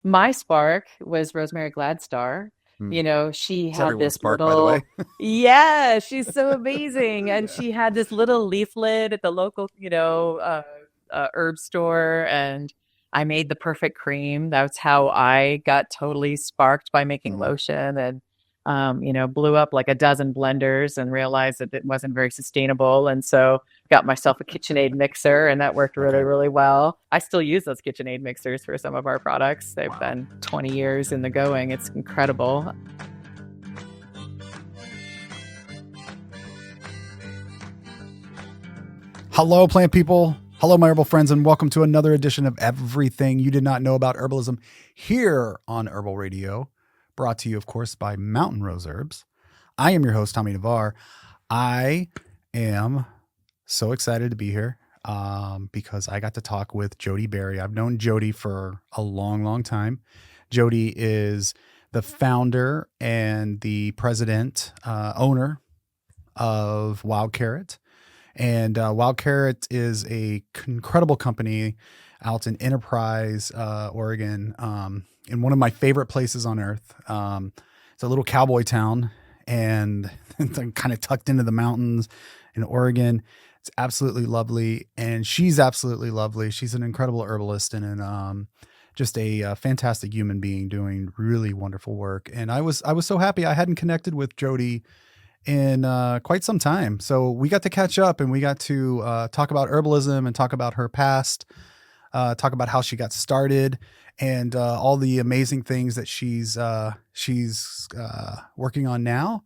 My spark was Rosemary Gladstar. Hmm. She It's had everyone's this spark, by the way. little, yeah, she's so amazing. And Yeah. she had this little leaflet at the local, herb store. And I made the perfect cream. That's how I got totally sparked by making Mhm. lotion and, blew up like a dozen blenders and realized that it wasn't very sustainable. And so got myself a KitchenAid mixer, and that worked really, Okay. really well. I still use those KitchenAid mixers for some of our products. They've Wow. been 20 years in the going. It's incredible. Hello, plant people. Hello, my herbal friends, and welcome to another edition of Everything You Did Not Know About Herbalism here on Herbal Radio, brought to you, of course, by Mountain Rose Herbs. I am your host, Tommy Navar. I am so excited to be here because I got to talk with Jody Berry. I've known Jody for a long, long time. Jody is the founder and the president, owner of Wild Carrot. And Wild Carrot is a incredible company out in Enterprise, Oregon, in one of my favorite places on earth. It's a little cowboy town, and it's kind of tucked into the mountains in Oregon. It's absolutely lovely, and she's absolutely lovely. She's an incredible herbalist and just a fantastic human being doing really wonderful work. And I was so happy I hadn't connected with Jody in quite some time. So we got to catch up and we got to talk about herbalism and talk about her past, talk about how she got started and all the amazing things that she's working on now.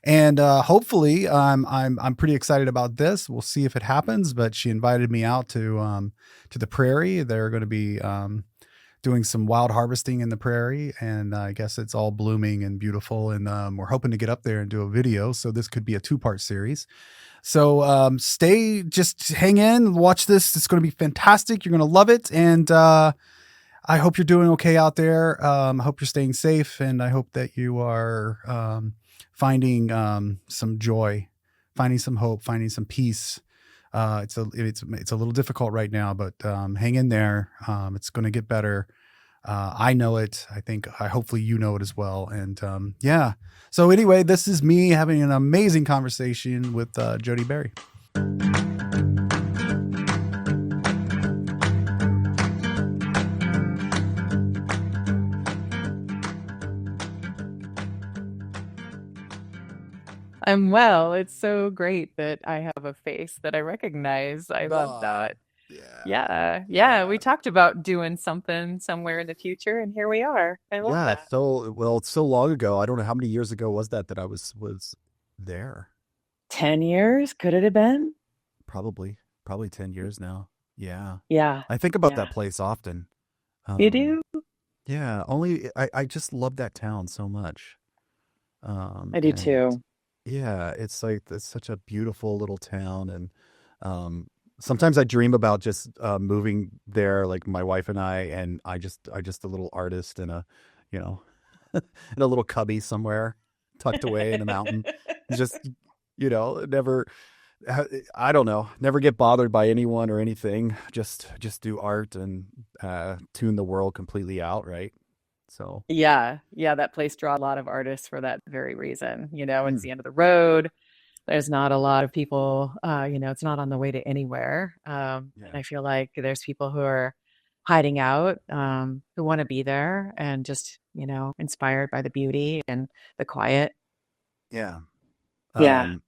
And hopefully, I'm pretty excited about this. We'll see if it happens. But she invited me out to the prairie. They're going to be doing some wild harvesting in the prairie, and I guess it's all blooming and beautiful. And we're hoping to get up there and do a video. So this could be a 2-part series. So just hang in, watch this. It's going to be fantastic. You're going to love it. And I hope you're doing okay out there. I hope you're staying safe, and I hope that you are finding some joy, finding some hope, finding some peace. It's a little difficult right now, but hang in there. It's going to get better. I know it. Hopefully you know it as well. And yeah. So anyway, this is me having an amazing conversation with Jody Berry. I'm well. It's so great that I have a face that I recognize. I love Oh, that. yeah. Yeah. Yeah. Yeah. We talked about doing something somewhere in the future, and here we are. I love Yeah. that. It's so long ago. I don't know how many years ago was that I was there. 10 years? Could it have been? Probably 10 years now. Yeah. Yeah. I think about that Yeah. place often. You Um, do? yeah, I just love that town so much. I do And too. yeah, it's such a beautiful little town. And um, sometimes I dream about just moving there, like my wife and I just a little artist in a, you know, in a little cubby somewhere tucked away in a mountain. Just, never, I don't know, never get bothered by anyone or anything. Just do art and tune the world completely out, right? So, Yeah, yeah, that place draw a lot of artists for that very reason. It's mm, the end of the road. There's not a lot of people, it's not on the way to anywhere. And yeah, I feel like there's people who are hiding out, who want to be there and just, inspired by the beauty and the quiet. yeah. Yeah. Um,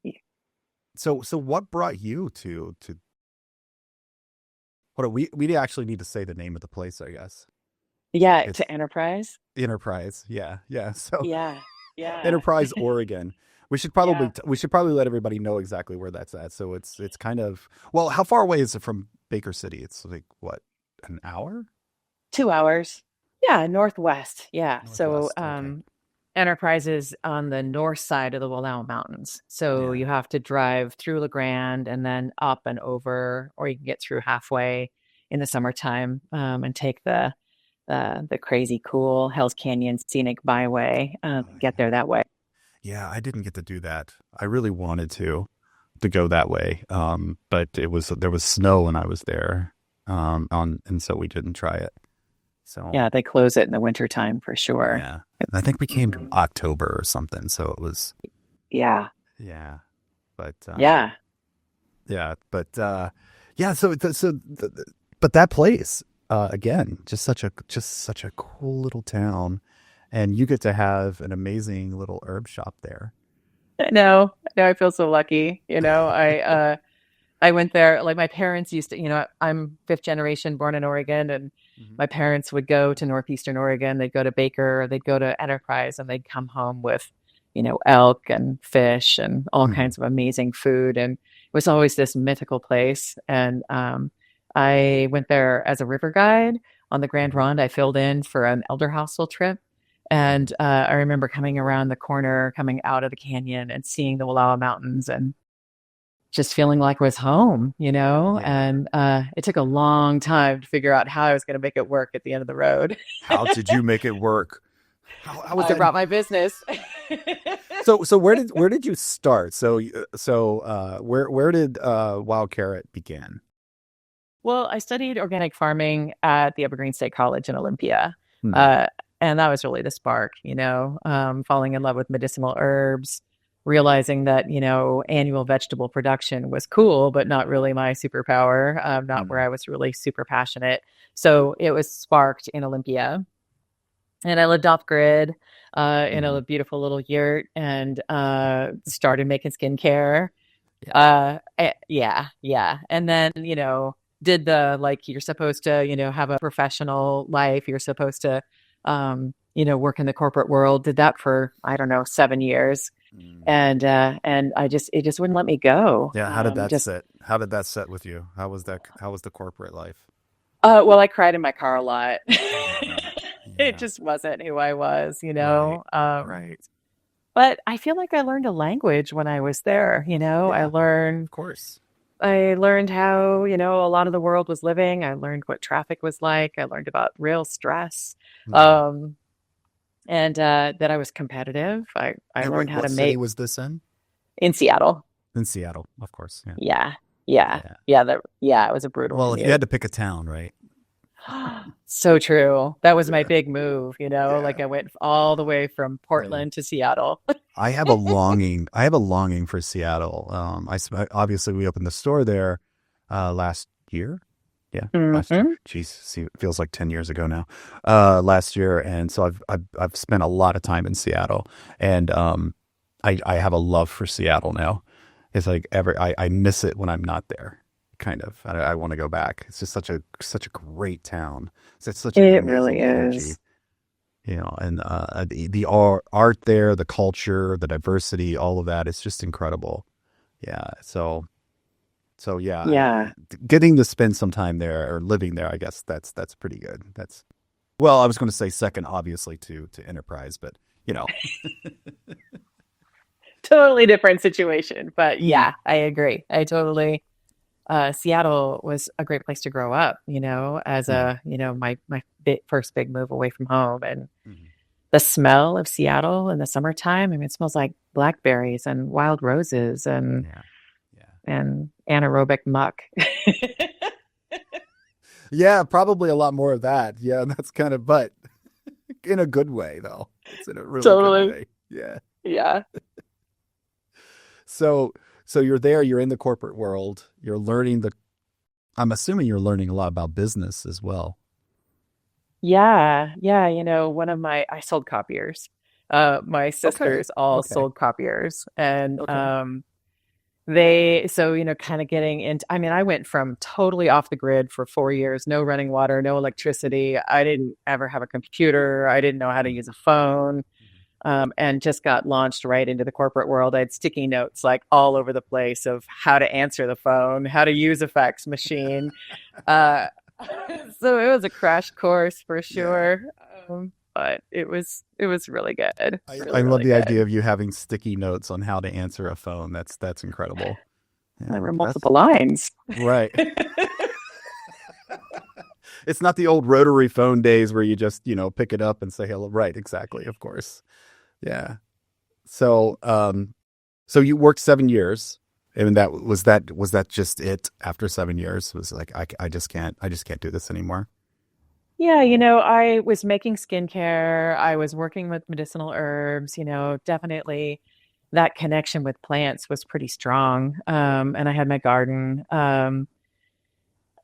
so what brought you to hold on, we actually need to say the name of the place, I guess. Yeah, It's to Enterprise. Enterprise. Yeah, yeah. So Yeah. Yeah. Enterprise, Oregon. Yeah. We should probably let everybody know exactly where that's at. So it's kind of, well, how far away is it from Baker City? It's like what, an hour 2 hours. Yeah, northwest. Yeah. So northwest? Okay. Enterprise is on the north side of the Willow Mountains. So Yeah. you have to drive through LeGrand and then up and over, or you can get through halfway in the summertime, and take the crazy cool Hell's Canyon scenic byway, Oh, get yeah. there that way. Yeah, I didn't get to do that. I really wanted to go that way. But there was snow when I was there. And so we didn't try it. So Yeah, they close it in the wintertime for sure. yeah, and I think we came to October or something. So it was Yeah. yeah, but Yeah. yeah, but yeah. But that place again, just such a cool little town, and you get to have an amazing little herb shop there. I know. I know. I feel so lucky. I went there, like my parents used to, I'm fifth generation born in Oregon, and Mhm. my parents would go to Northeastern Oregon. They'd go to Baker, or they'd go to Enterprise, and they'd come home with, elk and fish and all Mhm. kinds of amazing food. And it was always this mythical place. And I went there as a river guide on the Grand Mhm. Ronde. I filled in for an elder hostel trip. Mhm. And I remember coming around the corner, coming out of the canyon and seeing the Wallowa Mountains and just feeling like I was home, Yeah. and it took a long time to figure out how I was going to make it work at the end of the road. How did you make it work? How was I that? brought my business. So where did you start? Where did Wild Carrot begin? Well, I studied organic farming at the Evergreen State College in Olympia. Hmm. Uh, and that was really the spark, falling in love with medicinal herbs, realizing that, annual vegetable production was cool, but not really my superpower, not where Hmm. I was really super passionate. So it was sparked in Olympia. And I lived off grid in Hmm. a beautiful little yurt and started making skincare. Yeah. Yeah, yeah. And then, did the like you're supposed to, have a professional life. You're supposed to, work in the corporate world. Did that for, I don't know, 7 years. Mm. And it just wouldn't let me go. Yeah. How did that Just, sit? How did that sit with you? How was that? How was the corporate life? well, I cried in my car a lot. Mm. It Yeah. just wasn't who I was, Right. Right. But I feel like I learned a language when I was there. Yeah. Of course. I learned how, a lot of the world was living. I learned what traffic was like. I learned about real stress. Hmm. Um, and that I was competitive. I And learned how what to city make was this in? in Seattle. In Seattle, of course. Yeah. Yeah. Yeah. Yeah. Yeah. Yeah. It was a brutal Well, if you commute. had to pick a town, right? So true. That was my Yeah. big move, Yeah. like I went all the way from Yeah. Portland to Seattle. I have a longing. I have a longing for Seattle. Obviously we opened the store there last year. Yeah, last year. Hmm. Jeez, see, it feels like 10 years ago now. Last year, and so I've spent a lot of time in Seattle, and I have a love for Seattle now. It's like I miss it when I'm not there. Kind of. I want to go back. It's just such a great town. It's such an It really amazing energy. is. And the art there, the culture, the diversity, all of that, it's just incredible. Yeah. So yeah, Yeah. getting to spend some time there or living there, I guess that's pretty good. Well, I was going to say second, obviously, to Enterprise, but you know. Totally different situation. But Mhm. yeah, I agree. I totally Seattle was a great place to grow up, as Mhm. my first big move away from home. And Mhm. the smell of Seattle in the summertime, I mean, it smells like blackberries and wild roses Yeah. Yeah. and anaerobic muck. Yeah, probably a lot more of that. Yeah, that's kind of, but in a good way, though. It's in a really good Totally. way. Yeah. Yeah. So, so you're there, you're in the corporate world, I'm assuming you're learning a lot about business as well. Yeah. Yeah. I sold copiers. My Okay. sisters all Okay. sold copiers. And Okay. so, kind of getting into, I mean, I went from totally off the grid for 4 years, no running water, no electricity. I didn't ever have a computer. I didn't know how to use a phone. And just got launched right into the corporate world. I had sticky notes like all over the place of how to answer the phone, how to use a fax machine. Uh, so it was a crash course for Yeah. sure. But it was really good, I really, love really the idea good. of you having sticky notes on how to answer a phone. That's incredible. Yeah, There were that's multiple lines. right. It's not the old rotary phone days where you just, pick it up and say hello. Right, exactly, of course. Yeah. So, so you worked 7 years, and that just it after 7 years? It was like I just can't do this anymore. Yeah, I was making skincare. I was working with medicinal herbs, definitely that connection with plants was pretty strong. And I had my garden. Yeah,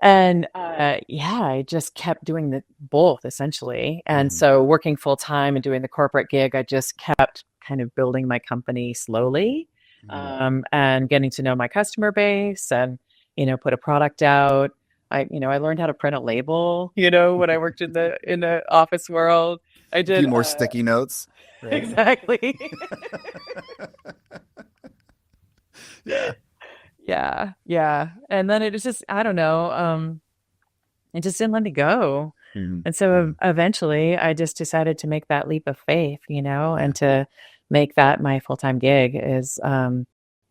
I just kept doing the both essentially. And Hmm. so working full time and doing the corporate gig, I just kept kind of building my company slowly, Hmm. and getting to know my customer base and, put a product out. I learned how to print a label, when I worked in the office world. I A few did, more sticky notes, right? exactly. Yeah. Yeah, yeah. And then it was just, I don't know, it just didn't let me go. Hmm. And so eventually I just decided to make that leap of faith, Yeah. and to make that my full-time gig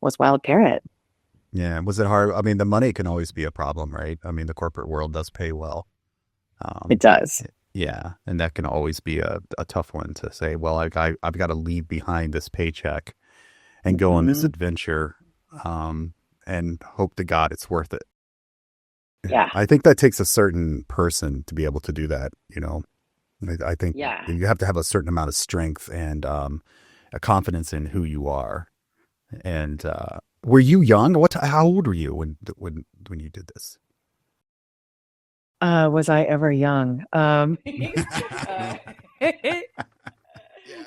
was Wild Carrot. Yeah. Was it hard? I mean, the money can always be a problem, right? I mean, the corporate world does pay well. It Um, does. yeah, and that can always be a tough one to say, well, I've got to leave behind this paycheck and go on this Mhm. adventure, um, and hope to God it's worth it. Yeah. I think that takes a certain person to be able to do that. I think Yeah. you have to have a certain amount of strength and a confidence in who you are. And were you young? How old were you when you did this? Was I ever young? Uh, Yeah.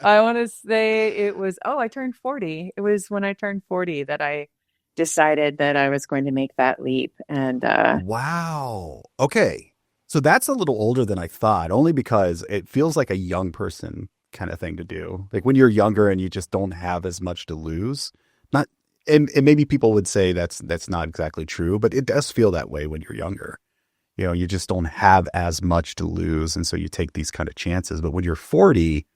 I want to say I turned 40. It was when I turned 40 that I decided that I was going to make that leap. And Wow. Okay. So that's a little older than I thought, only because it feels like a young person kind of thing to do. Like when you're younger and you just don't have as much to lose. Not and maybe people would say that's not exactly true, but it does feel that way when you're younger. You just don't have as much to lose, and so you take these kind of chances. But when you're 40,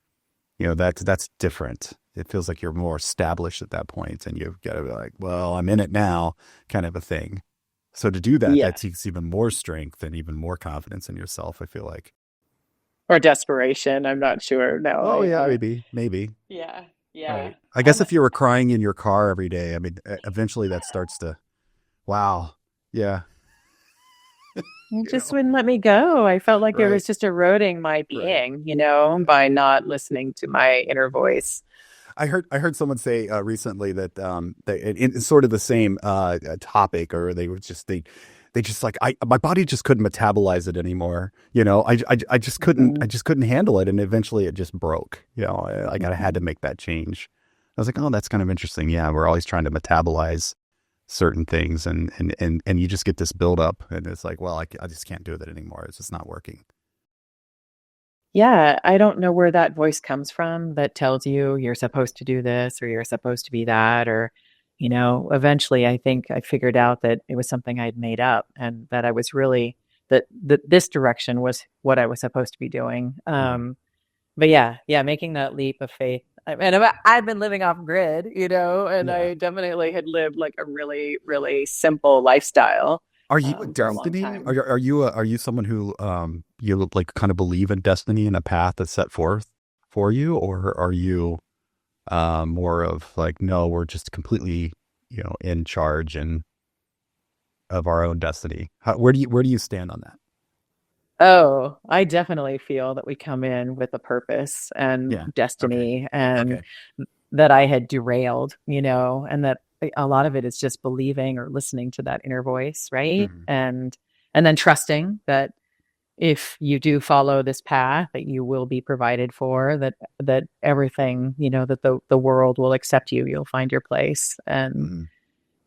that's different. It feels like you're more established at that point, and you've got to be like, well, I'm in it now, kind of a thing. So to do that, that yeah, takes even more strength and even more confidence in yourself, I feel like. or desperation. I'm not sure. No, Oh yeah, maybe. yeah, yeah. Right. I guess if you were crying in your car every day, I mean, eventually that starts to, wow. Yeah. It You just know. wouldn't let me go. I felt like it Right. was just eroding my Right. being, by not listening to my inner voice. I heard someone say recently that it's sort of the same topic, or they just like my body just couldn't metabolize it anymore. I Mhm. just couldn't handle it, and eventually it just broke. Like I had to make that change. I was like, oh, that's kind of interesting. Yeah, we're always trying to metabolize certain things, and you just get this buildup, and it's like, well, I just can't do that anymore. It's just not working. Yeah, I don't know where that voice comes from that tells you you're supposed to do this or you're supposed to be that, or, eventually I think I figured out that it was something I'd made up and that I was really that this direction was what I was supposed to be doing. Mhm. But yeah, making that leap of faith. And I've been living off grid, and Yeah. I definitely had lived like a really, really simple lifestyle, Are you a for a long destiny? time. Are you someone who you like kind of believe in destiny and a path that's set forth for you, or are you more of like, no, we're just completely in charge and of our own destiny? Where do you stand on that? Oh, I definitely feel that we come in with a purpose and Yeah. Okay. destiny, and Okay. that I had derailed, and that a lot of it is just believing or listening to that inner voice, right? Mhm. And then trusting that if you do follow this path, that you will be provided for, that everything, that the world will accept you, you'll find your place. And Mhm.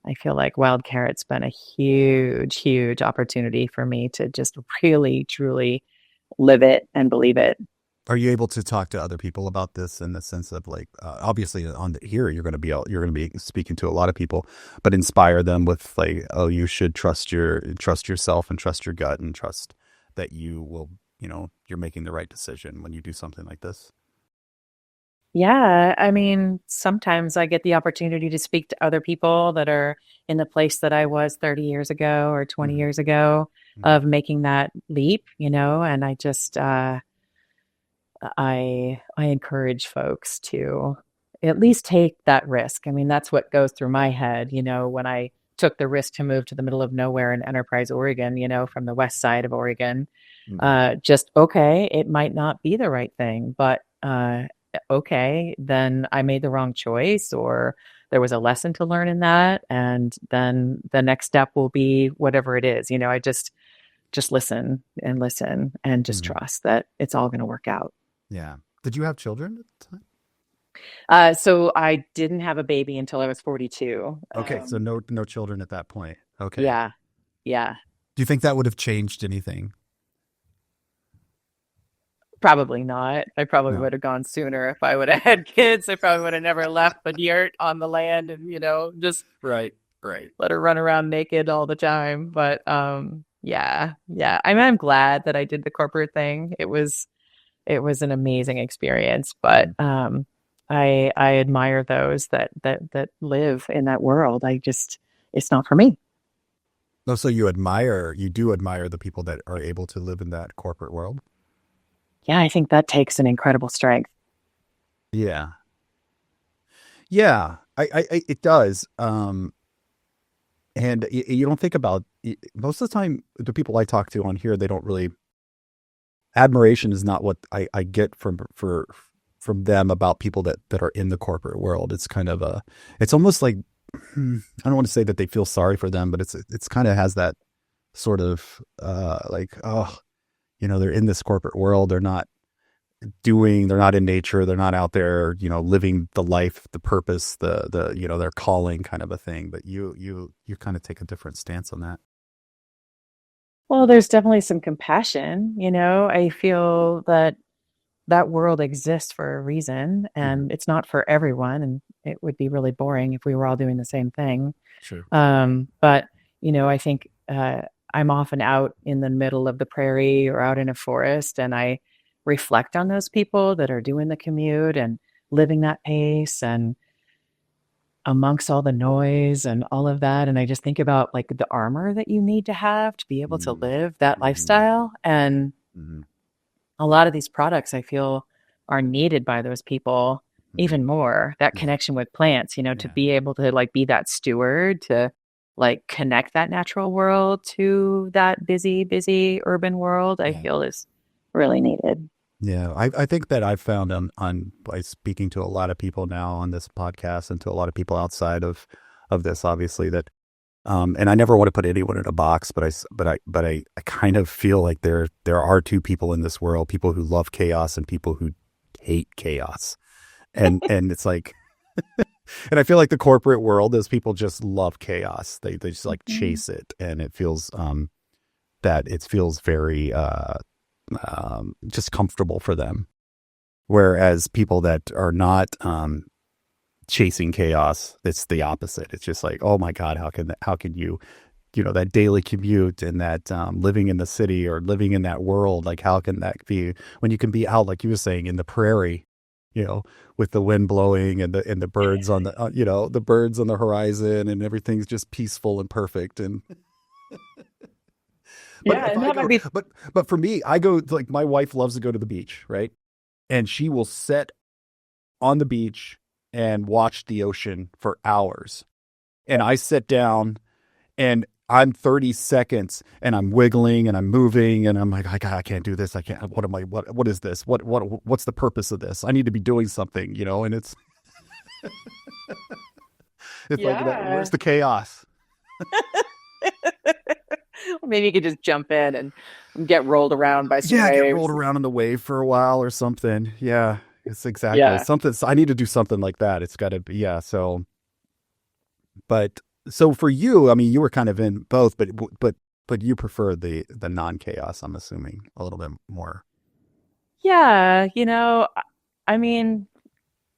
I feel like Wild Carrot's been a huge, huge opportunity for me to just really, truly live it and believe it. Are you able to talk to other people about this in the sense of like, obviously here you're going to be speaking to a lot of people, but inspire them with like, oh, you should trust yourself and trust your gut and trust that you will, you're making the right decision when you do something like this. Yeah, I mean, sometimes I get the opportunity to speak to other people that are in the place that I was 30 years ago or 20 Hmm. years ago Hmm. of making that leap, and I just I encourage folks to at least take that risk. I mean, that's what goes through my head, when I took the risk to move to the middle of nowhere in Enterprise, Oregon, from the west side of Oregon. Just, okay, it might not be the right thing, but okay, then I made the wrong choice, or there was a lesson to learn in that. And then the next step will be whatever it is. I just listen and just trust that it's all going to work out. Yeah. Did you have children at the time? So I didn't have a baby until I was 42. Okay. So no children at that point. Okay. Yeah. Yeah. Do you think that would have changed anything? Probably not. I probably would have gone sooner if I would have had kids. I probably would have never left the yurt on the land and, just right. let her run around naked all the time. But yeah. I mean, I'm glad that I did the corporate thing. It was an amazing experience, but I admire those that live in that world. It's not for me. Oh, so you do admire the people that are able to live in that corporate world? Yeah, I think that takes an incredible strength. Yeah. Yeah, it does. And you don't think about, most of the time, the people I talk to on here, they don't really, admiration is not what I get from them about people that are in the corporate world. It's kind of it's almost like, I don't want to say that they feel sorry for them, but it's kind of has that sort of like, oh, they're in this corporate world. They're not in nature. They're not out there, living the life, the purpose, the their calling kind of a thing. But you kind of take a different stance on that. Well, there's definitely some compassion. I feel that world exists for a reason, and it's not for everyone. And it would be really boring if we were all doing the same thing. Sure. But I think I'm often out in the middle of the prairie or out in a forest, and I reflect on those people that are doing the commute and living that pace and amongst all the noise and all of that. And I just think about like the armor that you need to have to be able to live that lifestyle. And a lot of these products I feel are needed by those people even more. That connection with plants, to be able to like be that steward, to like connect that natural world to that busy urban world, I feel is really needed. Yeah, I think that I've found on by speaking to a lot of people now on this podcast and to a lot of people outside of this, obviously, that and I never want to put anyone in a box, but I kind of feel like there are two people in this world: people who love chaos and people who hate chaos, and it's like, and I feel like the corporate world is people just love chaos. They just like chase it, and it feels very just comfortable for them. Whereas people that are not chasing chaos, it's the opposite. It's just like, oh my God, how can you, that daily commute and that living in the city or living in that world, like how can that be when you can be out, like you were saying, in the prairie, with the wind blowing and the birds on the the birds on the horizon and everything's just peaceful and perfect and. But for me, I go, like, my wife loves to go to the beach, right? And she will sit on the beach and watch the ocean for hours. And I sit down and I'm 30 seconds and I'm wiggling and I'm moving and I'm like, I can't do this. I can't. What is this? What's the purpose of this? I need to be doing something, and it's like, where's the chaos? Maybe you could just jump in and get rolled around by some waves. Get rolled around in the wave for a while or something. Yeah, it's exactly something. I need to do something like that. It's got to be, So, so for you, I mean, you were kind of in both, but you prefer the non-chaos, I'm assuming, a little bit more. Yeah, I mean,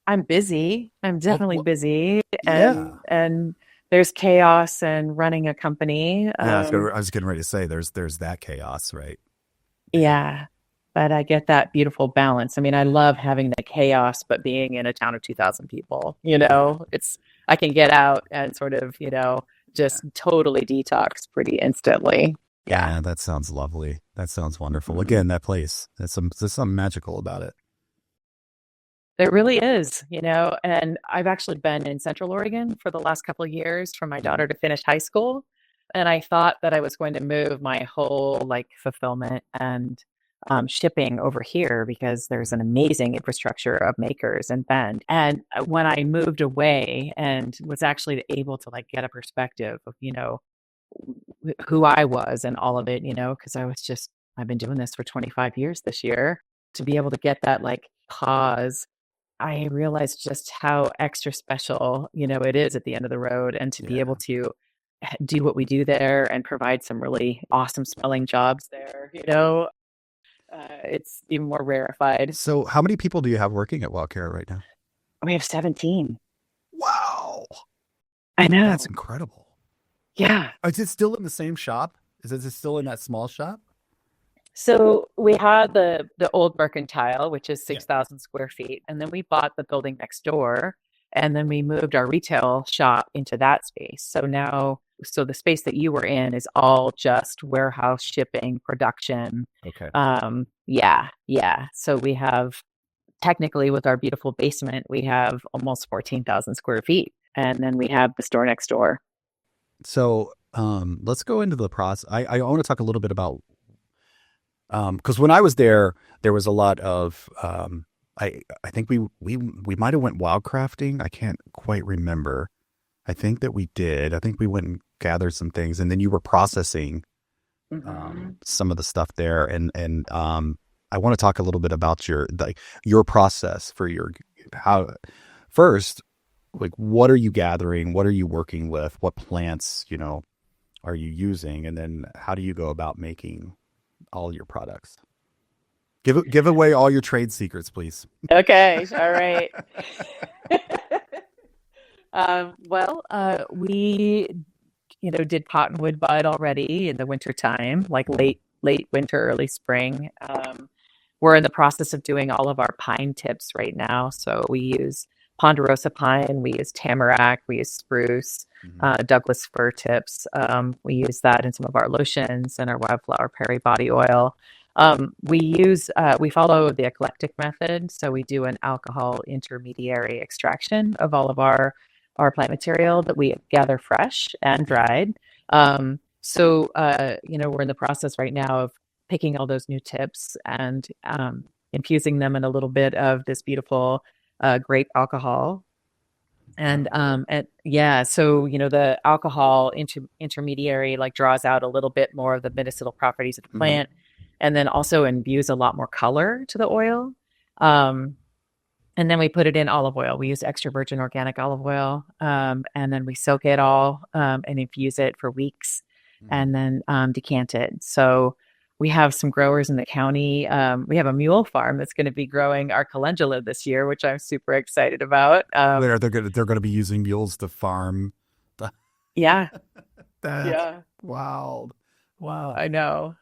I'm busy. I'm definitely busy, and there's chaos and running a company. Yeah, I was getting ready to say there's that chaos, right? Yeah, but I get that beautiful balance. I mean, I love having the chaos, but being in a town of 2,000 people, I can get out and sort of, just totally detox pretty instantly. Yeah, that sounds lovely. That sounds wonderful. Again, that place, there's something magical about it. There really is, and I've actually been in Central Oregon for the last couple of years for my daughter to finish high school. And I thought that I was going to move my whole like fulfillment and shipping over here because there's an amazing infrastructure of makers in Bend. And when I moved away and was actually able to like get a perspective of, who I was and all of it, because I've been doing this for 25 years this year, to be able to get that like pause. I realized just how extra special, it is at the end of the road, and to be able to do what we do there and provide some really awesome smelling jobs there, it's even more rarefied. So how many people do you have working at Wild Carrot right now? We have 17. Wow. I know. That's incredible. Yeah. Is it still in the same shop? Is it still in that small shop? So we had the old Mercantile, which is 6,000 square feet. And then we bought the building next door. And then we moved our retail shop into that space. So now, the space that you were in is all just warehouse, shipping, production. Okay. Yeah. So we have, technically with our beautiful basement, we have almost 14,000 square feet. And then we have the store next door. So let's go into the process. I want to talk a little bit about, because when I was there was a lot of, I think we might have went wildcrafting. I can't quite remember. I think that we did. I think we went and gathered some things, and then you were processing some of the stuff there. And I want to talk a little bit about your process for first, like, what are you gathering? What are you working with? What plants, are you using? And then how do you go about making all your products? Give away all your trade secrets, please. Okay. All right. We, did cottonwood bud already in the winter time, like late winter, early spring. We're in the process of doing all of our pine tips right now. So we use ponderosa pine, we use tamarack, we use spruce, Douglas fir tips. We use that in some of our lotions and our wildflower prairie body oil. We follow the eclectic method. So we do an alcohol intermediary extraction of all of our plant material that we gather fresh and dried. We're in the process right now of picking all those new tips and infusing them in a little bit of this beautiful grape alcohol. And the alcohol intermediary like draws out a little bit more of the medicinal properties of the plant, and then also imbues a lot more color to the oil. And then we put it in olive oil. We use extra virgin organic olive oil, and then we soak it all and infuse it for weeks, and then decant it. So we have some growers in the county. We have a mule farm that's going to be growing our calendula this year, which I'm super excited about. They're going to be using mules to farm. Yeah. That's wild. Wow. I know,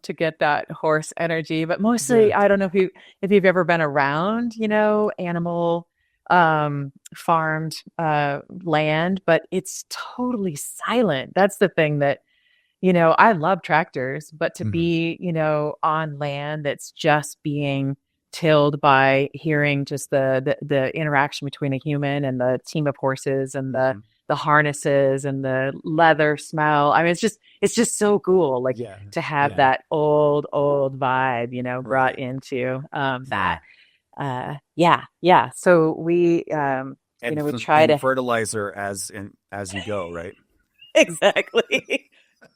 to get that horse energy, but mostly, I don't know if you've ever been around, animal farmed land, but it's totally silent. That's the thing that, I love tractors, but to be, on land that's just being tilled by hearing just the interaction between a human and the team of horses and the harnesses and the leather smell. I mean, it's just so cool, like to have that old vibe, brought into that. So we, we try to fertilizer as you go, right? Exactly.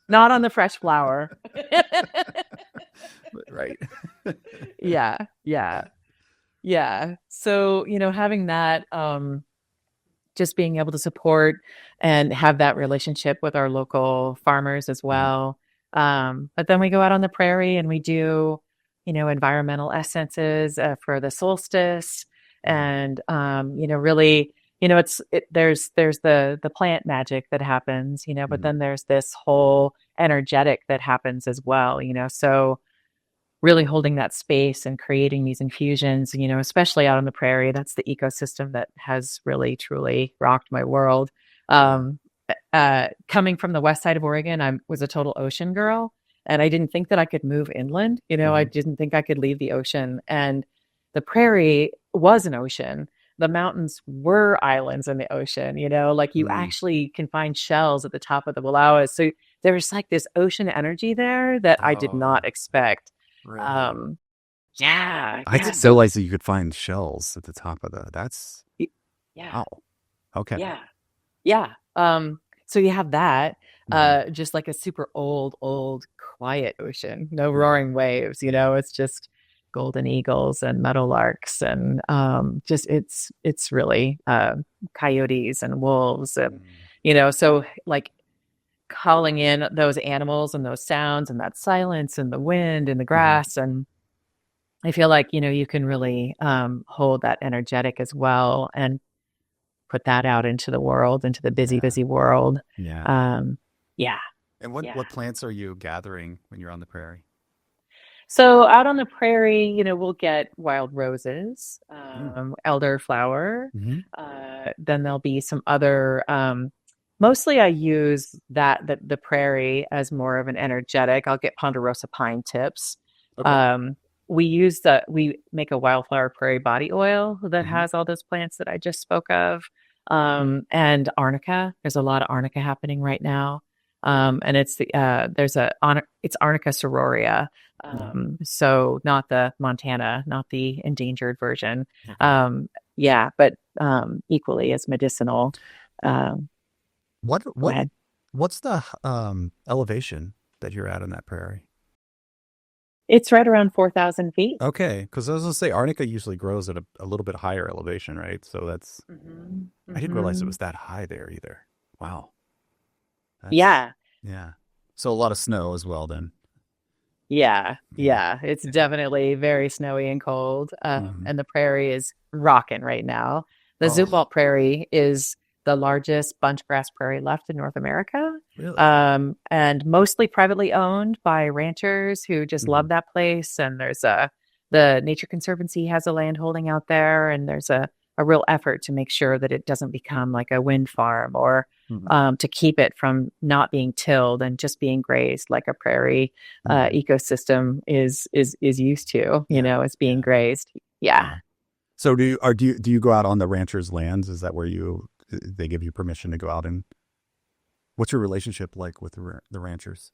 Not on the fresh flower. Right. Yeah. So, having that, just being able to support and have that relationship with our local farmers as well. But then we go out on the prairie and we do, environmental essences for the solstice, and really, there's the plant magic that happens, but then there's this whole energetic that happens as well, so really holding that space and creating these infusions, especially out on the prairie. That's the ecosystem that has really, truly rocked my world. Coming from the west side of Oregon, I was a total ocean girl, and I didn't think that I could move inland. I didn't think I could leave the ocean. And the prairie was an ocean. The mountains were islands in the ocean, like you Mm. actually can find shells at the top of the Wallowas. So there's like this ocean energy there that I did not Oh, expect. really? Um, yeah, I yeah. didn't So realize that you could find shells at the top of that's y- yeah, wow. Okay. yeah. Yeah. So you have that, Mhm. just like a super old, quiet ocean, no Yeah. roaring waves, Yeah. it's just golden eagles and meadowlarks and just it's really coyotes and wolves and Mm. so like calling in those animals and those sounds and that silence and the wind and the Mhm. grass. And I feel like, you can really hold that energetic as well and put that out into the world, into the busy, Yeah. busy world. Yeah. Um, yeah, And yeah. what plants are you gathering when you're on the prairie? So out on the prairie, we'll get wild roses, Mm. elderflower. Hmm. Then there'll be some other. Mostly, I use the prairie as more of an energetic. I'll get ponderosa pine tips. Okay. Um, we make a wildflower prairie body oil that Hmm. has all those plants that I just spoke of, and arnica. There's a lot of arnica happening right now, and it's it's Arnica sororia. Hmm. So not the Montana, not the endangered version. Okay. Yeah, but equally as medicinal. Um, What Go what ahead. what's the elevation that you're at on that prairie? It's right around 4,000 feet. Okay, because I was gonna say Arnica usually grows at a little bit higher elevation, right? So that's Hmm. I didn't realize it Hmm. was that high there either. Wow, that's Yeah, yeah. So a lot of snow as well then. yeah, Yeah. yeah. It's definitely very snowy and cold. Hmm. And the prairie is rocking right now. The Oh, Zumwalt Prairie is the largest bunchgrass prairie left in North America, really? and mostly privately owned by ranchers who just Hmm. love that place. And the Nature Conservancy has a land holding out there, and there's a real effort to make sure that it doesn't become like a wind farm or Hmm. to keep it from not being tilled and just being grazed like a prairie Hmm. ecosystem is used to, Yeah. as being Yeah. grazed. Yeah. Yeah. So do you go out on the rancher's lands? Is that where they give you permission to go out and what's your relationship like with the ranchers?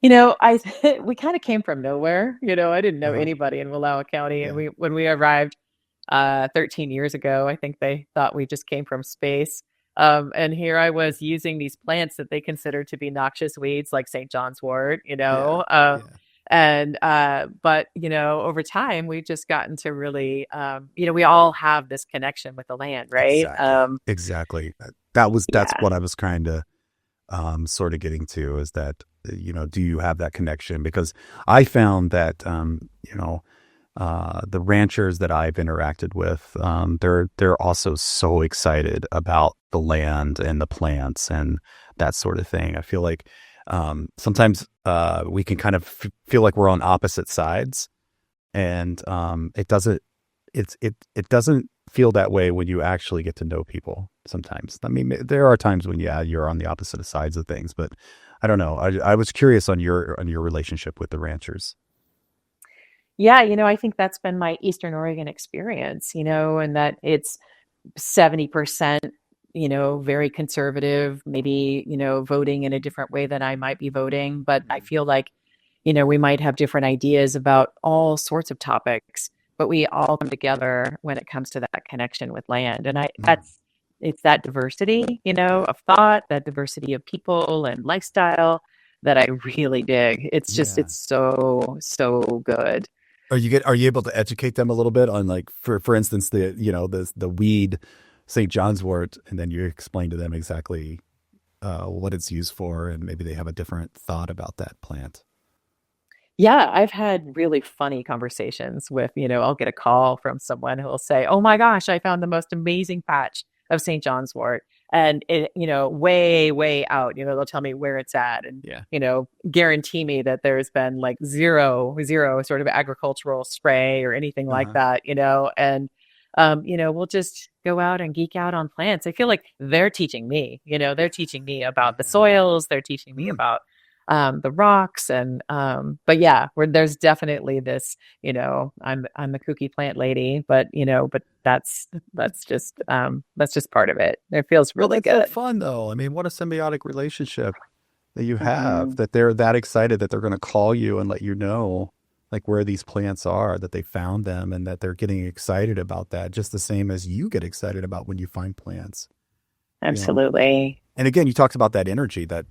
I we kind of came from nowhere. I didn't know Uh-huh. anybody in Wallowa County, and Yeah. we when we arrived 13 years ago, I think they thought we just came from space. And here I was using these plants that they consider to be noxious weeds, like St. John's wort, Yeah. Yeah. and but over time we've just gotten to really, we all have this connection with the land, right? Exactly. Exactly. That's Yeah. what I was trying to sort of getting to is that do you have that connection? Because I found that the ranchers that I've interacted with, they're also so excited about the land and the plants and that sort of thing. I feel like sometimes we can kind of feel like we're on opposite sides, and it doesn't feel that way when you actually get to know people. Sometimes, I mean, there are times when you're on the opposite sides of things, but I don't know. I was curious on your relationship with the ranchers. Yeah, I think that's been my Eastern Oregon experience, and that it's 70%, very conservative, maybe, voting in a different way than I might be voting. But I Mhm. feel like, we might have different ideas about all sorts of topics, but we all come together when it comes to that connection with land. And Mhm. it's that diversity, Yeah. of thought, that diversity of people and lifestyle that I really dig. It's just, Yeah. it's so, so good. Are you able to educate them a little bit on like for instance the weed St. John's wort, and then you explain to them exactly what it's used for, and maybe they have a different thought about that plant. Yeah, I've had really funny conversations with, I'll get a call from someone who will say, "Oh my gosh, I found the most amazing patch of St. John's wort." And it, way, way out, they'll tell me where it's at and, Yeah. guarantee me that there's been like zero sort of agricultural spray or anything like Uh-huh. that, and we'll just go out and geek out on plants. I feel like they're teaching me, they're teaching me about the Yeah. soils, they're teaching me Hmm. about the rocks but yeah, there's definitely this, I'm a kooky plant lady, but that's just part of it. It feels Well, really that's so good. fun though. I mean, what a symbiotic relationship that you have, Hmm. that they're that excited that they're going to call you and let you know like where these plants are, that they found them and that they're getting excited about that, just the same as you get excited about when you find plants, you know. Absolutely. And again, you talked about that energy, that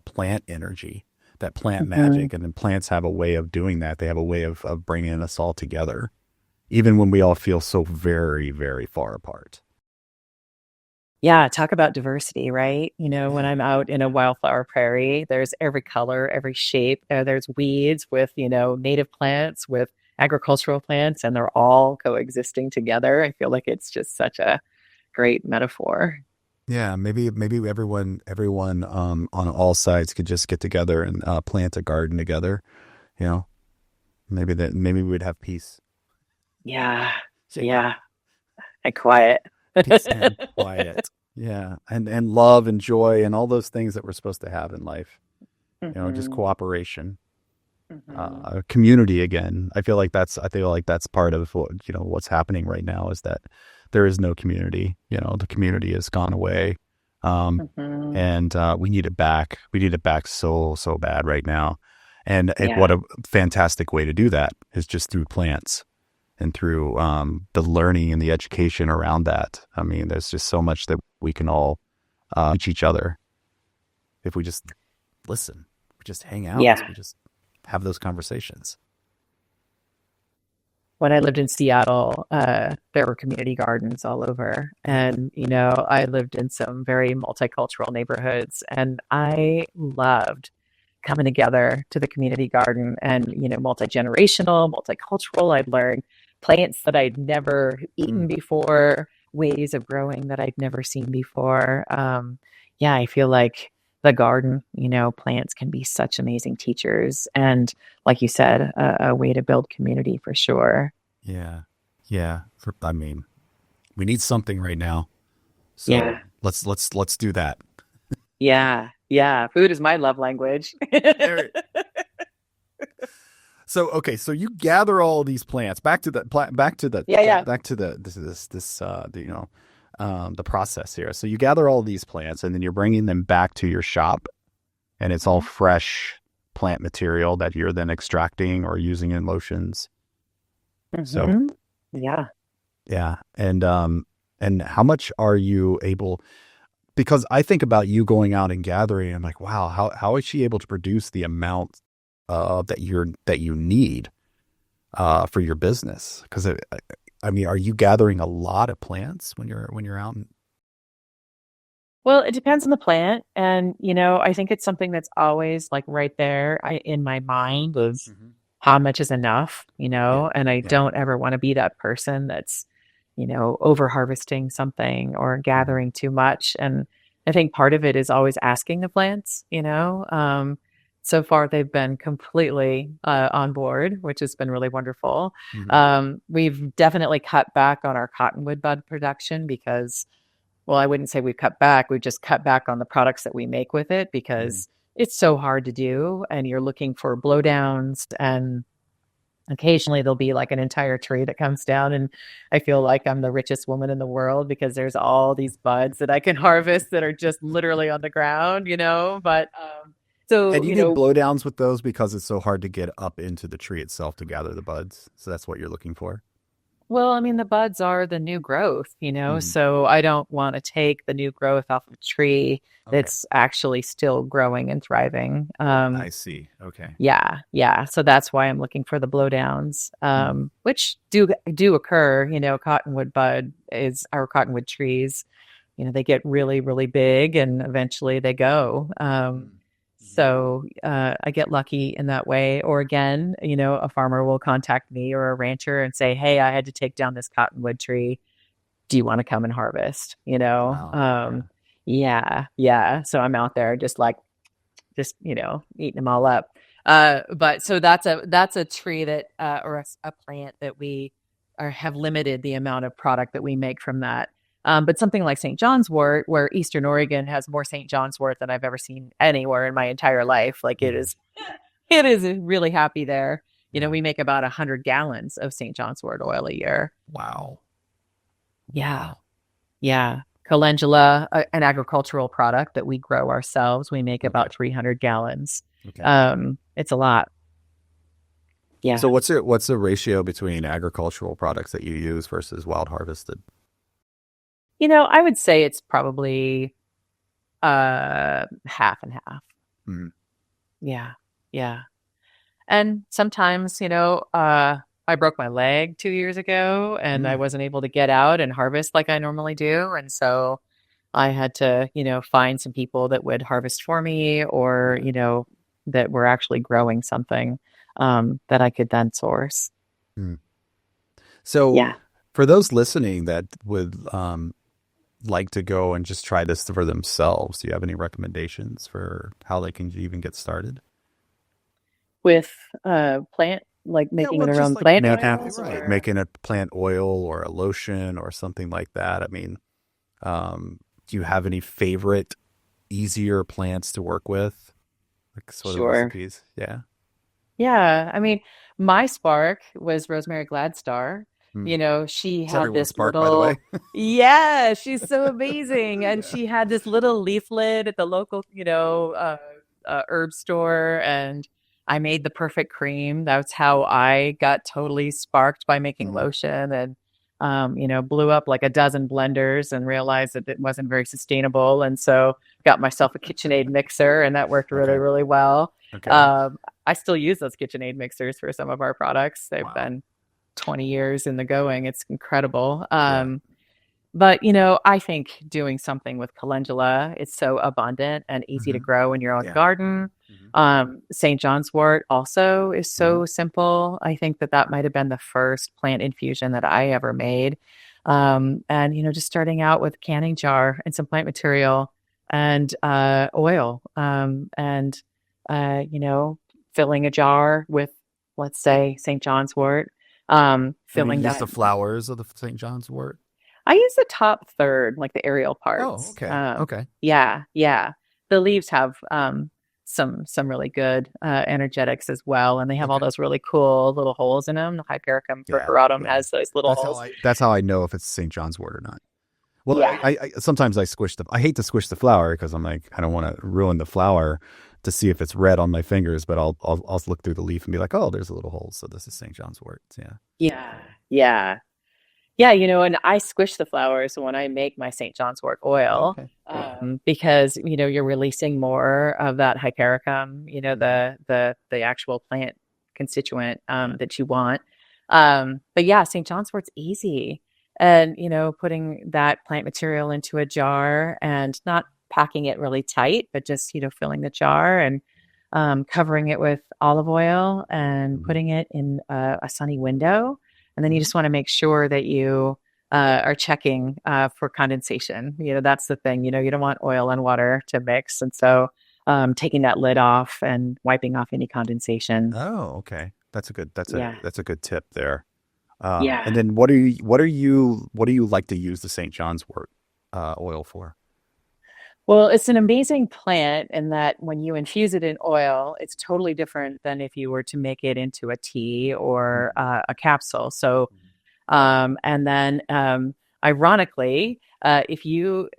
plant energy, that plant Hmm. magic, and then plants have a way of doing that. They have a way of bringing us all together, even when we all feel so very, very far apart. Yeah, talk about diversity, right? When Yeah. I'm out in a wildflower prairie, there's every color, every shape. There's weeds with, native plants, with agricultural plants, and they're all coexisting together. I feel like it's just such a great metaphor. Yeah, maybe everyone on all sides could just get together and plant a garden together. You know, maybe we'd have peace. Yeah, So, yeah, yeah, and quiet. peace and quiet. Yeah, and love and joy and all those things that we're supposed to have in life. You know, just Hmm. cooperation, Hmm. community. Again, I feel like that's part of what's happening right now is that there is no community. You know, the community has gone away. Hmm. And we need it back. We need it back so bad right now. And what Yeah, a fantastic way to do that is just through plants and through the learning and the education around that. I mean, there's just so much that we can all teach each other if we just listen, we just hang out, yeah. we just have those conversations. When I lived in Seattle, there were community gardens all over. And, I lived in some very multicultural neighborhoods, and I loved coming together to the community garden and, multi-generational, multicultural. I'd learn plants that I'd never eaten Mm. before, ways of growing that I'd never seen before. Yeah, I feel like the garden, plants can be such amazing teachers. And like you said, a way to build community for sure. Yeah. Yeah. I mean, we need something right now. So Yeah. let's do that. Yeah. Yeah. Food is my love language. There. So okay, so you gather all of these plants back to the Yeah. Yeah. back to the process here. So you gather all of these plants and then you're bringing them back to your shop, and it's all Mhm. fresh plant material that you're then extracting or using in lotions. So Mhm. Yeah. yeah, and how much are you able? Because I think about you going out and gathering, and I'm like, wow, how is she able to produce the amount that you need for your business? Because I mean, are you gathering a lot of plants when you're out? Well, it depends on the plant. And, I think it's something that's always like right there in my mind is Mhm. how much is enough, Yeah, and I yeah, don't ever want to be that person that's, over harvesting something or mhm. gathering too much. And I think part of it is always asking the plants, so far they've been completely on board, which has been really wonderful. Mhm. We've definitely cut back on our cottonwood bud production because, well, I wouldn't say we've cut back. We've just cut back on the products that we make with it Mhm. because it's so hard to do. And you're looking for blowdowns, and occasionally there'll be like an entire tree that comes down. And I feel like I'm the richest woman in the world because there's all these buds that I can harvest that are just literally on the ground, But And so, you get blowdowns with those because it's so hard to get up into the tree itself to gather the buds. So that's what you're looking for. well, I mean, the buds are the new growth, Mhm. so I don't want to take the new growth off of a tree Okay, that's actually still growing and thriving. I see. Okay. Yeah, yeah. So that's why I'm looking for the blowdowns, Mhm. which do occur. Cottonwood bud is our cottonwood trees. They get really, really big, and eventually they go. Mhm. Mhm. So I get lucky in that way. Or again, a farmer will contact me or a rancher and say, "Hey, I had to take down this cottonwood tree. Do you want to come and harvest?" Wow. Yeah. Yeah, yeah. So I'm out there just eating them all up. But so that's a tree that or a plant that we have limited the amount of product that we make from that. But something like St. John's wort, where Eastern Oregon has more St. John's wort than I've ever seen anywhere in my entire life. Like it is really happy there. We make about 100 gallons of St. John's wort oil a year. Wow. Yeah. Yeah. Calendula, an agricultural product that we grow ourselves. We make about 300 gallons. Okay. It's a lot. Yeah. So what's the ratio between agricultural products that you use versus wild harvested? I would say it's probably half and half. Mm. Yeah. Yeah. And sometimes, I broke my leg 2 years ago and I wasn't able to get out and harvest like I normally do. And so I had to, find some people that would harvest for me or, that were actually growing something that I could then source. Mm. So for those listening that would like to go and just try this for themselves, do you have any recommendations for how they can even get started? With plant, like making their own plant oils? Right. Making a plant oil or a lotion or something like that. I mean, do you have any favorite easier plants to work with? Like sort of recipes? Yeah. Yeah. I mean, my spark was Rosemary Gladstar. She had this spark, by the way. Yeah, she's so amazing. And she had this little leaflet at the local, herb store. And I made the perfect cream. That's how I got totally sparked by making lotion and, blew up like a dozen blenders and realized that it wasn't very sustainable. And so got myself a KitchenAid mixer and that worked really, really well. Okay. I still use those KitchenAid mixers for some of our products. They've been 20 years in the going. It's incredible. But, I think doing something with calendula, it's so abundant and easy to grow in your own garden. St. John's wort also is so simple. I think that might have been the first plant infusion that I ever made. And, just starting out with a canning jar and some plant material and oil and, filling a jar with, let's say, St. John's wort. Filling the flowers of the St. John's wort. I use the top third, like the aerial parts. Oh, okay. Okay. Yeah, yeah. The leaves have some really good energetics as well, and they have all those really cool little holes in them. The Hypericum perforatum has those little holes. That's how I know if it's St. John's wort or not. Well, I sometimes I hate to squish the flower because I'm like, I don't want to ruin the flower to see if it's red on my fingers, but I'll look through the leaf and be like, oh, there's a little hole. So this is St. John's wort. Yeah, and I squish the flowers when I make my St. John's wort oil because, you're releasing more of that hypericum, the actual plant constituent that you want. But yeah, St. John's wort's easy. And, putting that plant material into a jar and not packing it really tight, but just, filling the jar and covering it with olive oil and putting it in a sunny window. And then you just want to make sure that you are checking for condensation. That's the thing. You don't want oil and water to mix. And so taking that lid off and wiping off any condensation. Oh, okay. That's a good tip there. And then what do you like to use the St. John's wort oil for? Well, it's an amazing plant in that when you infuse it in oil, it's totally different than if you were to make it into a tea or a capsule. So, and then ironically, if you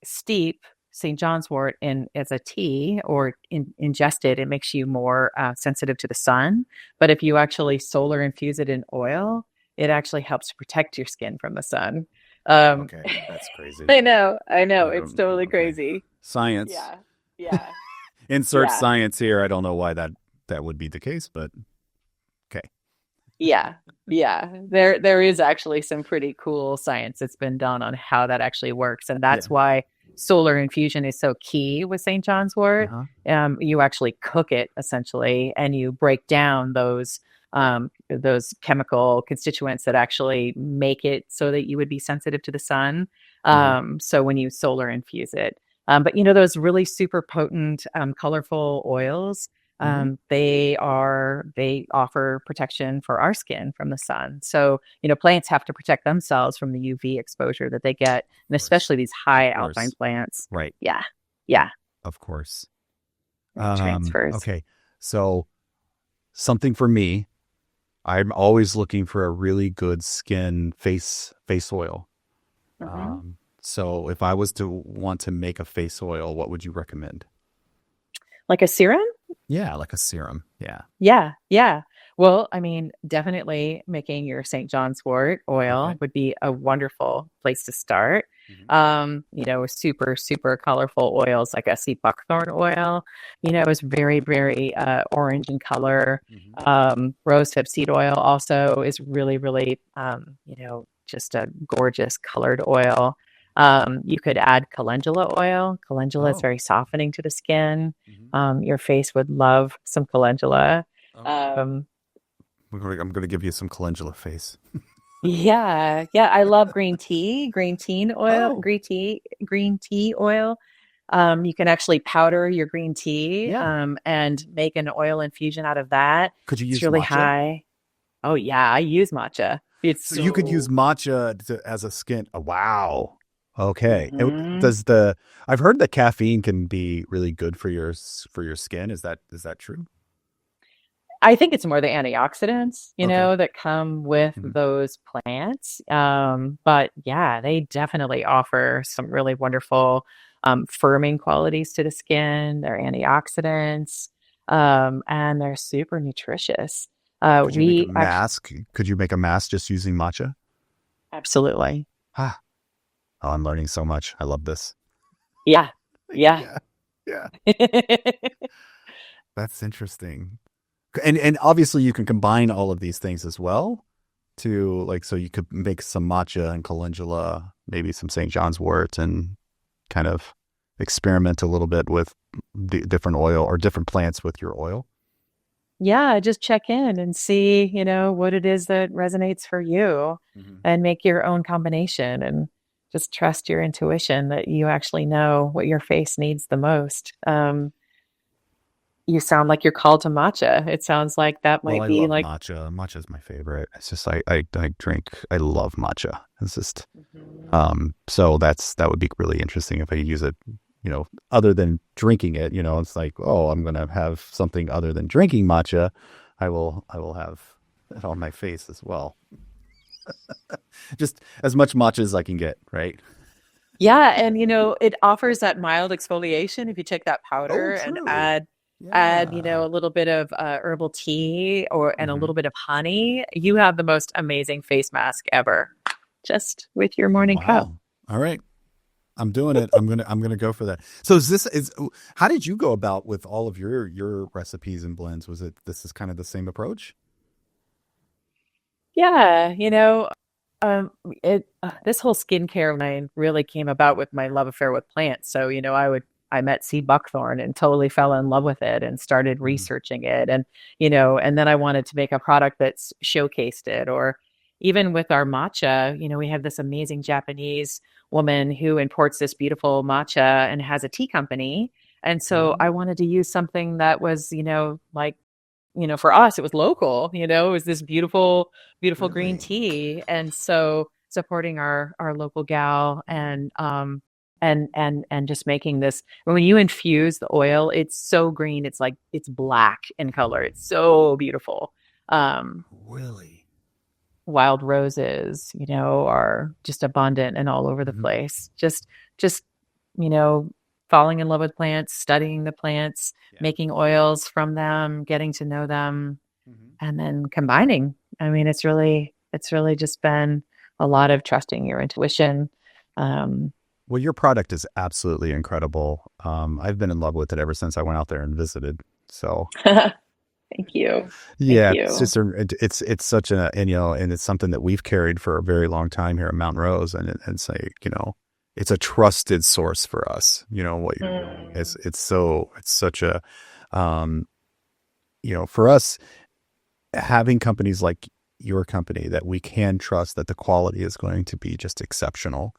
steep St. John's wort in as a tea or ingest it, it makes you more sensitive to the sun. But if you actually solar infuse it in oil, it actually helps to protect your skin from the sun. Okay, that's crazy. I know. It's totally crazy. Science. Yeah. Insert science here. I don't know why that would be the case, but okay. Yeah. There is actually some pretty cool science that's been done on how that actually works, and that's why solar infusion is so key with St. John's wort. You actually cook it essentially, and you break down those chemical constituents that actually make it so that you would be sensitive to the sun. So when you solar infuse it, but those really super potent, colorful oils, Mm-hmm. They offer protection for our skin from the sun. So, plants have to protect themselves from the UV exposure that they get, and Course. especially these Of high alpine course. plants. Right. Yeah. Yeah. Of course. It transfers. Okay. So something for me, I'm always looking for a really good skin face oil. Mm-hmm. So if I was to want to make a face oil, what would you recommend? Like a serum? Yeah, like a serum. Yeah. Yeah, yeah. Well, I mean, definitely making your St. John's wort oil Okay. would be a wonderful place to start. Mm-hmm. Super, super colorful oils like a sea buckthorn oil, is very, very orange in color. Mm-hmm. Rosehip seed oil also is really, really, just a gorgeous colored oil. You could add calendula oil. Calendula is Oh. very softening to the skin. Mm-hmm. Your face would love some calendula. Oh. Um, I'm going to give you some calendula face. yeah, yeah, I love green tea oil, Oh, green tea oil. You can actually powder your green tea, yeah. and make an oil infusion out of that. Could you It's use really matcha? high. Oh yeah, I use matcha. It's So you could use so. matcha as a skin. Oh, wow. Okay. Mhm. I've heard that caffeine can be really good for your skin. Is that true? I think it's more the antioxidants, Okay. that come with Mhm. those plants. But yeah, they definitely offer some really wonderful firming qualities to the skin. They're antioxidants, and they're Uh, super nutritious. Could you make a We actually, mask? Could you make a mask just using matcha? absolutely. Ah, oh, I'm learning so much. I love this. Yeah. Yeah. Yeah. Yeah. That's interesting. And obviously you can combine all of these things as well to so you could make some matcha and calendula, maybe some St. John's wort, and kind of experiment a little bit with the different oil or different plants with your oil. Yeah, just check in and see, what it is that resonates for you Mm-hmm. and make your own combination and just trust your intuition that you actually know what your face needs the most. You sound like you're called to matcha. It sounds like that Well, might I be love like. matcha. Matcha is my favorite. It's just I drink. I love matcha. It's just Mhm. so that would be really interesting if I use it, other than drinking it. It's like, oh, I'm gonna have something other than drinking matcha. I will have it on my face as well. Just as much matcha as I can get, right? Yeah, and it offers that mild exfoliation if you take that Oh, powder and true. add Yeah. a little bit of herbal tea and a Hmm. little bit of honey. You have the most amazing face mask ever, just with your morning cup. Wow. All right. I'm doing it. I'm gonna go for that. So how did you go about with all of your recipes and blends? Was it this is kind of the same approach? Yeah, um, this whole skincare line really came about with my love affair with plants. So, I met sea buckthorn and totally fell in love with it and started Hmm. researching it. And then I wanted to make a product that's showcased it. Or even with our matcha, we have this amazing Japanese woman who imports this beautiful matcha and has a tea company. And so I wanted to use something that was, like, for us, it was local, it was this beautiful, beautiful green Really? tea. And so supporting our local gal and just making this, when you infuse the oil, it's so green. It's like, it's black in color. It's so beautiful. Um, Really? Wild roses, are just abundant and all over the Hmm. place. Just, you know, falling in love with plants, studying the plants, Yeah. making oils from them, getting to know them, Hmm. and then combining. I mean, it's really just been a lot of trusting your intuition. Um, Well, your product is absolutely incredible. I've been in love with it ever since I went out there and visited. So Thank you. Thank yeah, it's you. just it's such and it's something that we've carried for a very long time here at Mountain Rose, and it's like it's a trusted source for us. What you're doing Mm. it's such a um, for us having companies like your company that we can trust that the quality is going to be just exceptional.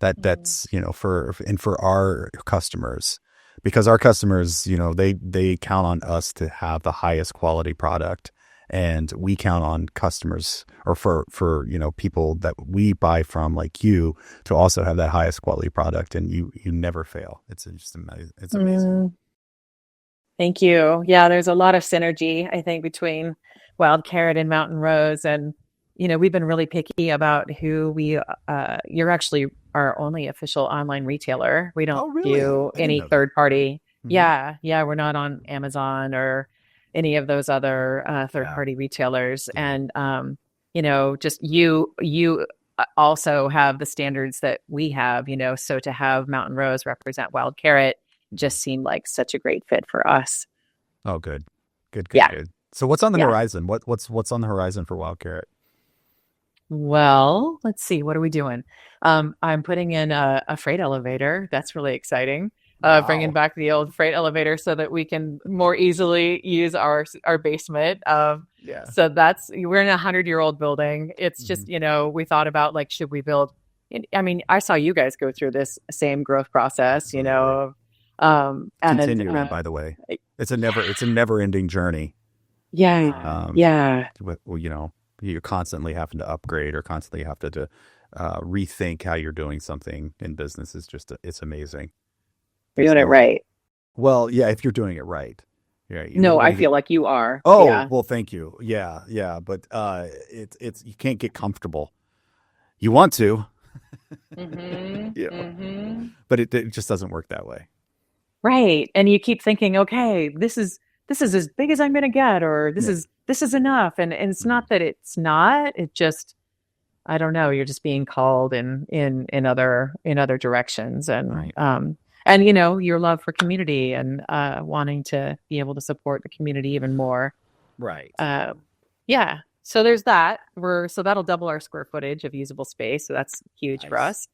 Mm. That's for our customers. because our customers, they count on us to have the highest quality product, and we count on customers or for people that we buy from like you to also have that highest quality product, and you never fail. It's just amazing. It's amazing. Thank you. Yeah, there's a lot of synergy, I think, between Wild Carrot and Mountain Rose. And, we've been really picky about who you're actually our only official online retailer. We don't do any third party. Mm-hmm. Yeah. We're not on Amazon or any of those other third party retailers. And, just you also have the standards that we have, so to have Mountain Rose represent Wild Carrot just seemed like such a great fit for us. Oh, good. Good. So what's on the horizon? What's on the horizon for Wild Carrot? Well, let's see. What are we doing? I'm putting in a freight elevator. That's really exciting. Wow. Bringing back the old freight elevator so that we can more easily use our basement. So we're in a 100-year-old building. It's just, we thought about like, should we build? I mean, I saw you guys go through this same growth process, Continuing, by the way, it's a never ending journey. Yeah. You're constantly having to upgrade or constantly have to rethink how you're doing something in business. It's amazing. You're doing it right. Well, yeah, if you're doing it right. Yeah. I feel like you are. Oh, yeah. Well, thank you. Yeah. But it's you can't get comfortable. You want to. But it just doesn't work that way. Right. And you keep thinking, okay, this is as big as I'm going to get, or this is enough. And it's not that it's not, it just, I don't know. You're just being called in other directions. And, and your love for community and, wanting to be able to support the community even more. Right. Yeah. So there's that. So that'll double our square footage of usable space. So that's huge for us.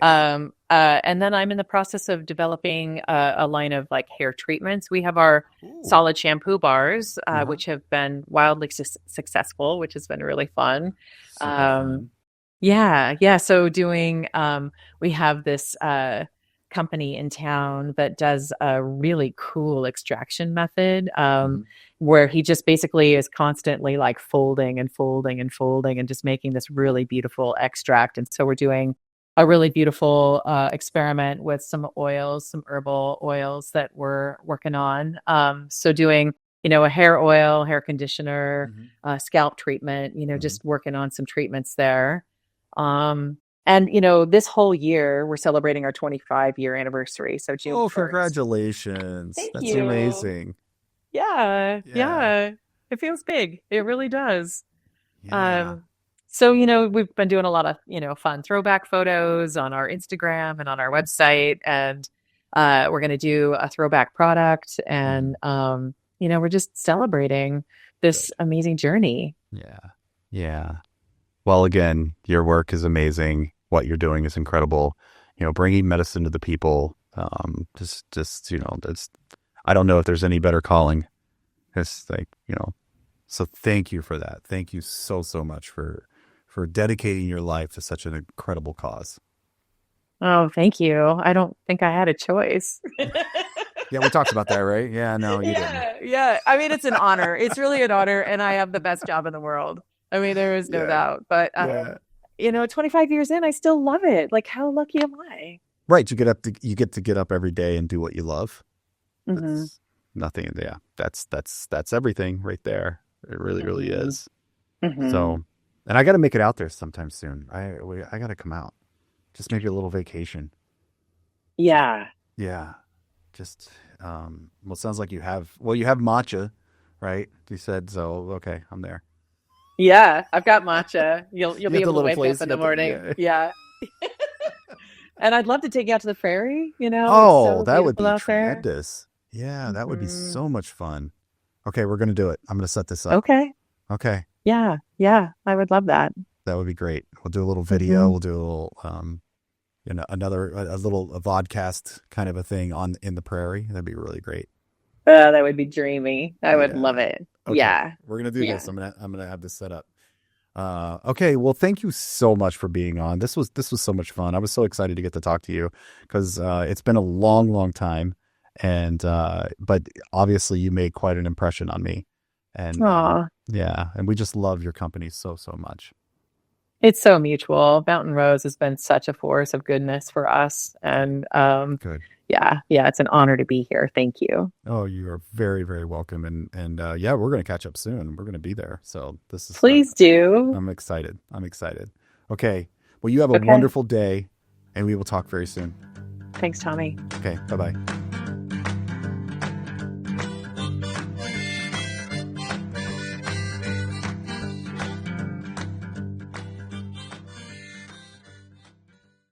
Nice. And then I'm in the process of developing a line of like hair treatments. We have our solid shampoo bars, which have been wildly successful, which has been really fun. Yeah. So doing, we have this company in town that does a really cool extraction method, where he just basically is constantly like folding and just making this really beautiful extract. And so we're doing a really beautiful experiment with some oils, some herbal oils that we're working on. So doing, a hair oil, hair conditioner, scalp treatment, just working on some treatments there. And, this whole year we're celebrating our 25-year anniversary. So June 1st. Congratulations. That's amazing. Yeah. It feels big. It really does. Yeah. So, we've been doing a lot of, fun throwback photos on our Instagram and on our website. And we're going to do a throwback product. And, we're just celebrating this amazing journny. Yeah. Well, again, your work is amazing. What you're doing is incredible. Bringing medicine to the people. I don't know if there's any better calling. It's like, so thank you for that. Thank you so much for dedicating your life to such an incredible cause. Oh, thank you. I don't think I had a choice. Yeah, we talked about that, right? Yeah, no, you didn't. Yeah. I mean, it's an honor. It's really an honor. And I have the best job in the world. I mean, there is no doubt. But, 25 years in, I still love it. Like, how lucky am I? Right. You get to get up every day and do what you love. That's nothing. Yeah. That's everything right there. It really, really is. So, and I got to make it out there sometime soon. I got to come out. Just maybe a little vacation. Yeah. Just, it sounds like you have matcha, right? You said, so, okay, I'm there. Yeah, I've got matcha. You'll be able to wake up in the morning. Yeah. And I'd love to take you out to the prairie, Oh, that would be tremendous. Yeah, that would be so much fun. Okay, we're going to do it. I'm going to set this up. Okay. Yeah, I would love that. That would be great. We'll do a little video. We'll do a little, a little vodcast kind of a thing in the prairie. That'd be really great. That would be dreamy. I would love it. Okay. Yeah. We're going to do this. I'm going to have this set up. Okay. Well, thank you so much for being on. This was so much fun. I was so excited to get to talk to you because it's been a long, long time. And but obviously you made quite an impression on me. And Aw, yeah, and we just love your company so much. it's so mutual. Mountain Rose has been such a force of goodness for us. And Good. yeah, it's an honor to be here. Thank you. Oh, you are very, very welcome. And yeah, we're going to catch up soon. We're going to be there. So this is, Please do. I'm excited. I'm excited. Okay. Well, you have a Okay. wonderful day, and we will talk very soon. Thanks, Tommy. Okay. Bye-bye.